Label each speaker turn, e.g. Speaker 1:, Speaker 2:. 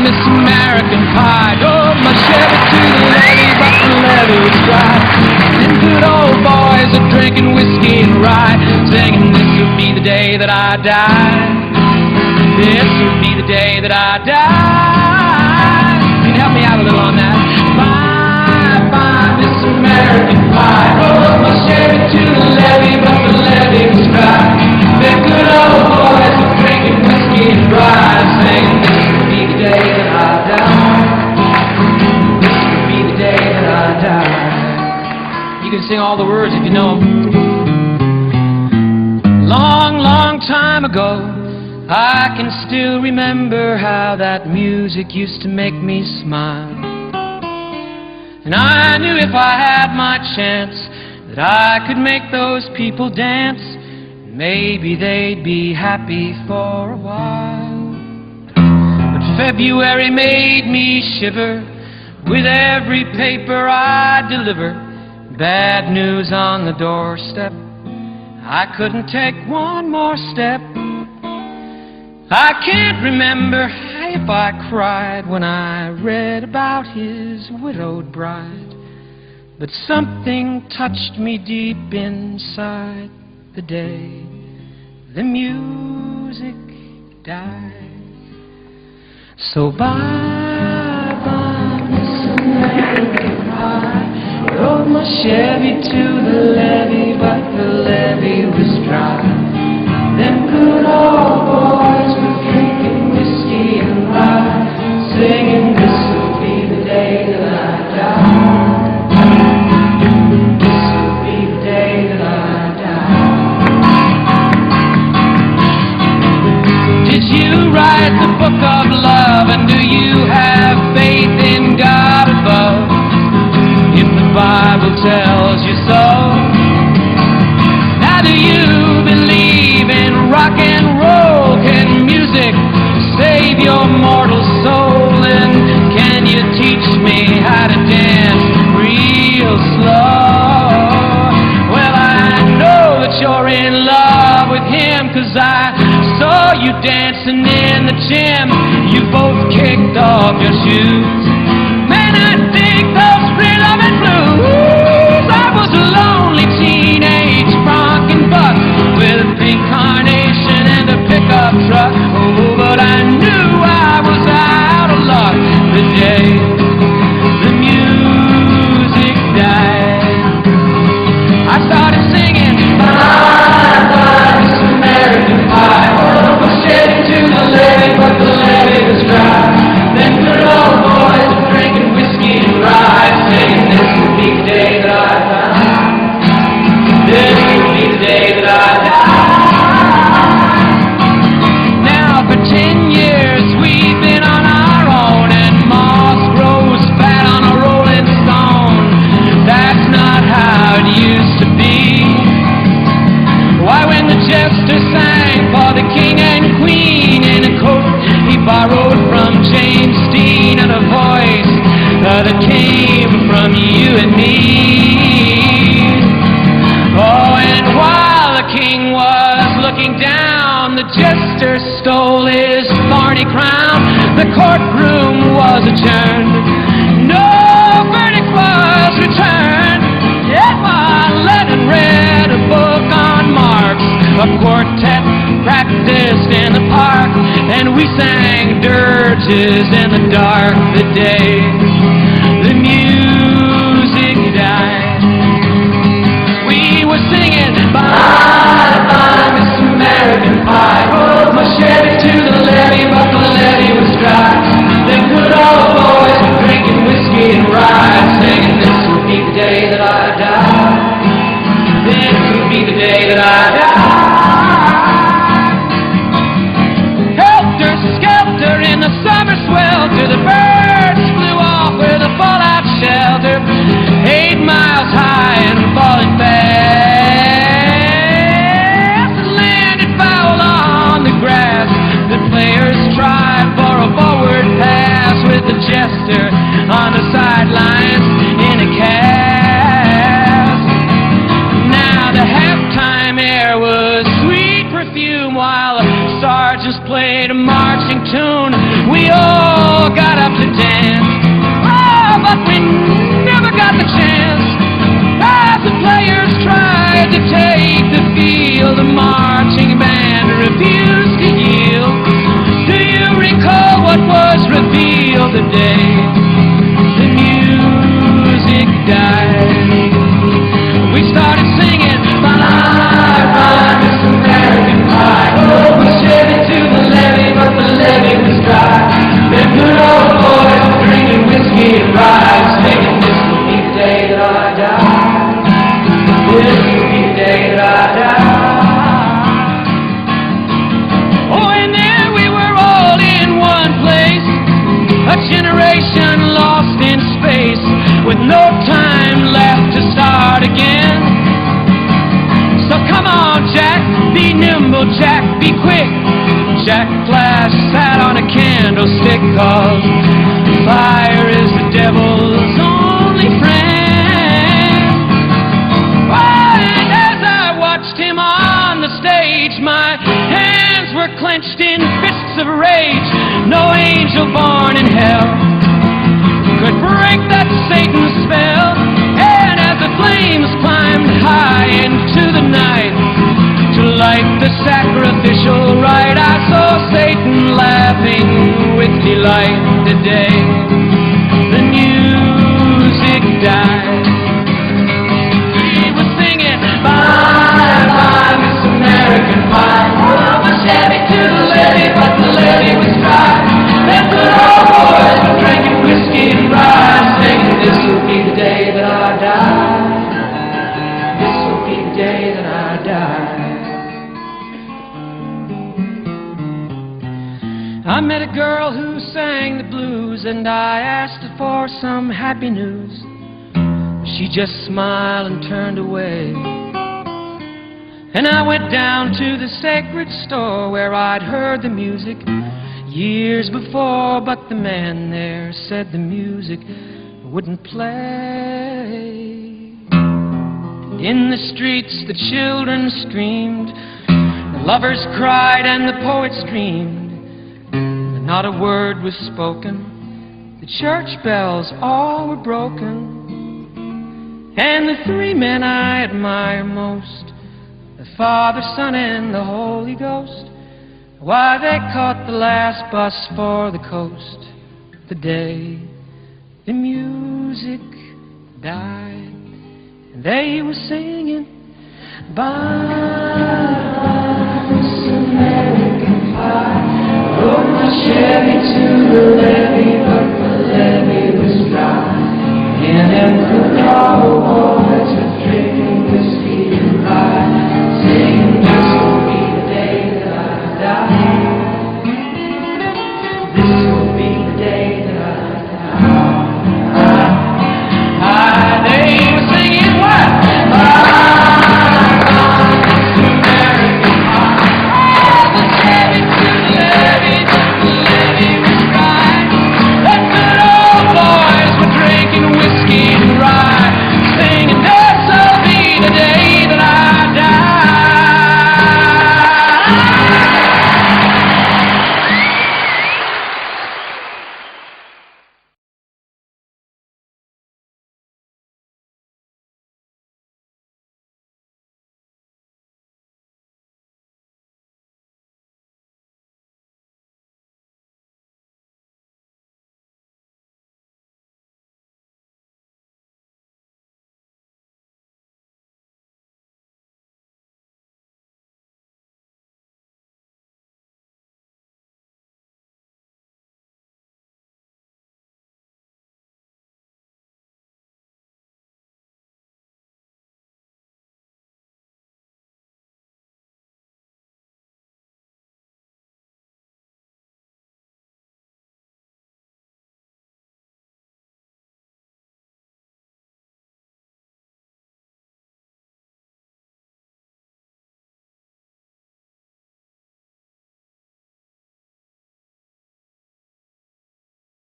Speaker 1: this American pie. Drove my Chevy to the levee, but the levee was dry. Them good old boys are drinking whiskey and rye, singing, this will be the day that I die. This will be the day that I die. Can you help me out a little on that? Bye, bye, this American pie. Drove my Chevy to the levee, but the levee was dry. Them good old boys are drinking whiskey and rye, singing, this will be the day that I die. This will be the day that I die. You can sing all the words if you know them. Long, long time ago, I can still remember how that music used to make me smile. And I knew if I had my chance that I could make those people dance. Maybe they'd be happy for a while. But February made me shiver with every paper I deliver. Bad news on the doorstep. I couldn't take one more step. I can't remember if I cried when I read about his widowed bride, but something touched me deep inside the day the music died. So bye, bye, Miss American Pie. Rode my Chevy to the levee, but the levee was dry. Them good old boys were drinking whiskey and rye, singing, this will be the day that I die. This will be the day that I die. Did you write the book of love, and do you have faith in God above? If the Bible tells you so, now do you believe in rock and roll? Can music save your mortal soul? And can you teach me how to dance real slow? Well, I know that you're in love with him, 'cause I saw you dancing in the gym. You both kicked off your shoes. Man, I dig those free loving blues. I was a lonely teenage bronc and buck with a pink carnation and a pickup truck. Oh, but I knew I was out of luck the day the music died. I started singing, bye, bye, Miss American Pie. Oh, my Chevy to the levee, but the levee was dry. Them good old boys were drinking whiskey and rye, singing, this will be the day that I die. This will be the day that I die. Now for 10 years we've been on our own, and moss grows fat on a rolling stone. That's not how it used to be. Why, when the jester sang for the king and queen in a coat he borrowed from James Dean, and a voice that came from you and me. Oh, and while the king was looking down, the jester stole his thorny crown. The courtroom was adjourned. No verdict was returned. Yet while Lennon read a book on Marx, a quartet practiced in the park, and we sang dirges in the dark the day the music died. We were singing, bye, bye, Miss American Pie. Rode my Chevy to the levee, but the levee was dry. Them good old boys were drinking whiskey and rye, singing, this will be the day that I die. This will be the day that I die. Helter skelter in the summer swelter, the birds flew off with a fallout shelter. 8 miles high and falling fast, landed foul on the grass. The players tried for a forward pass with the jester on the sidelines in a cast. Now the halftime air was sweet perfume while the sergeants played a marching tune. We all got up to dance. Oh, but we never got the chance. As the players tried to take the field, the marching band refused to yield. Do you recall what was revealed the day the music died? We started singing, bye, bye, Miss American Pie. Oh, we shed it to the levee, but the levee was dry. Them good old boys were drinking whiskey and rye, singing, this will be the day that I die. This will be the day that I die. Oh, and there we were all in one place, a generation lost in space, with no time left to start again. So come on, Jack, be nimble, Jack, be quick. Jack Flash sat on a candlestick, 'cause fire is the devil's only friend. Oh, and as I watched him on the stage, my hands were clenched in fists of rage. No angel born in hell could break that Satan's spell. And as the flames climbed high into the night to light the sacrificial rite, I saw Satan laughing with delight the day the music died. He was singing, bye, bye, Miss American Pie. Oh, I shed it to the levee, but the levee was dry. Them good old boys were drinking whiskey and rye, singing, this will be the day that I die. This will be the day that I die. I met a girl who sang the blues, and I asked her for some happy news. She just smiled and turned away. And I went down to the sacred store where I'd heard the music years before, but the man there said the music wouldn't play. And in the streets the children screamed, the lovers cried and the poets dreamed. Not a word was spoken, the church bells all were broken. And the three men I admire most, the Father, Son, and the Holy Ghost, why, they caught the last bus for the coast the day the music died. And they were singing, bye,